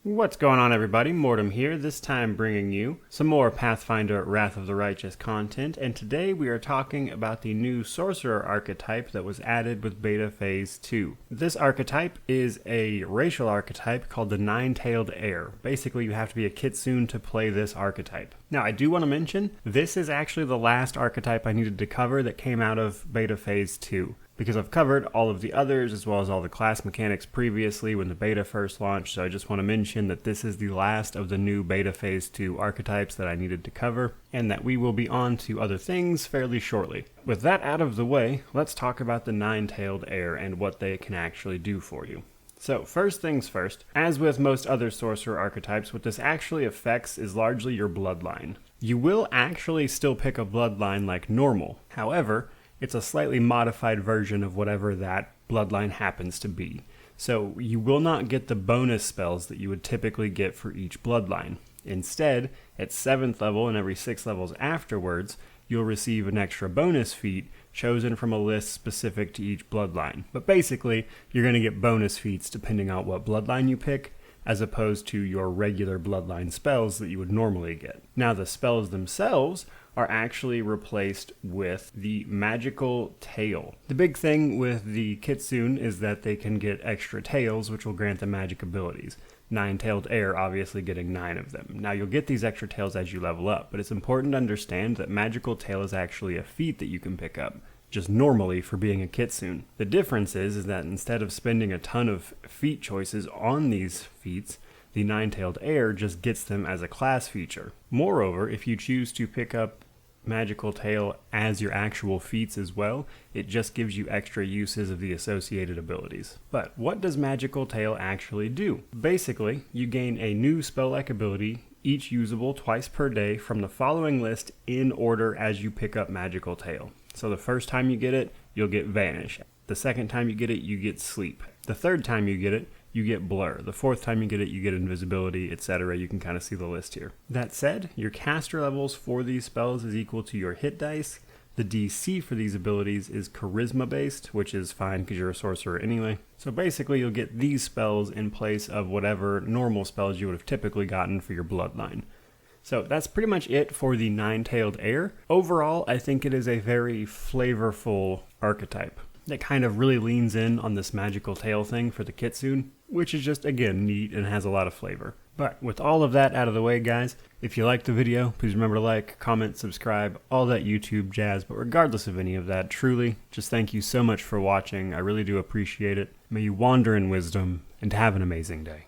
What's going on, everybody? Mortem here, this time bringing you some more Pathfinder Wrath of the Righteous content, and today we are talking about the new Sorcerer Archetype that was added with Beta Phase 2. This archetype is a racial archetype called the Nine-Tailed Heir. Basically, you have to be a Kitsune to play this archetype. Now, I do want to mention, this is actually the last archetype I needed to cover that came out of Beta Phase 2. Because I've covered all of the others as well as all the class mechanics previously when the beta first launched, so I just want to mention that this is the last of the new Beta Phase 2 archetypes that I needed to cover, and that we will be on to other things fairly shortly. With that out of the way, let's talk about the Nine-Tailed Heir and what they can actually do for you. So, first things first, as with most other sorcerer archetypes, what this actually affects is largely your bloodline. You will actually still pick a bloodline like normal, however, it's a slightly modified version of whatever that bloodline happens to be. So you will not get the bonus spells that you would typically get for each bloodline. Instead, at 7th level and every 6 levels afterwards, you'll receive an extra bonus feat chosen from a list specific to each bloodline. But basically, you're going to get bonus feats depending on what bloodline you pick, as opposed to your regular bloodline spells that you would normally get. Now, the spells themselves are actually replaced with the magical tail. The big thing with the Kitsune is that they can get extra tails, which will grant them magic abilities. Nine-Tailed Heir obviously getting 9 of them. Now, you'll get these extra tails as you level up, but it's important to understand that magical tail is actually a feat that you can pick up, just normally for being a Kitsune. The difference is that instead of spending a ton of feat choices on these feats, the Nine-Tailed Heir just gets them as a class feature. Moreover, if you choose to pick up Magical Tail as your actual feats as well, it just gives you extra uses of the associated abilities. But what does Magical Tail actually do? Basically, you gain a new spell-like ability, each usable twice per day from the following list in order as you pick up Magical Tail. So the first time you get it, you'll get Vanish. The second time you get it, you get Sleep. The third time you get it, you get Blur. The fourth time you get it, you get Invisibility, etc. You can kind of see the list here. That said, your caster levels for these spells is equal to your hit dice. The DC for these abilities is charisma based, which is fine because you're a sorcerer anyway. So basically you'll get these spells in place of whatever normal spells you would have typically gotten for your bloodline. So that's pretty much it for the Nine-Tailed Heir. Overall, I think it is a very flavorful archetype that kind of really leans in on this magical tail thing for the Kitsune, which is just, again, neat and has a lot of flavor. But with all of that out of the way, guys, if you liked the video, please remember to like, comment, subscribe, all that YouTube jazz. But regardless of any of that, truly, just thank you so much for watching. I really do appreciate it. May you wander in wisdom and have an amazing day.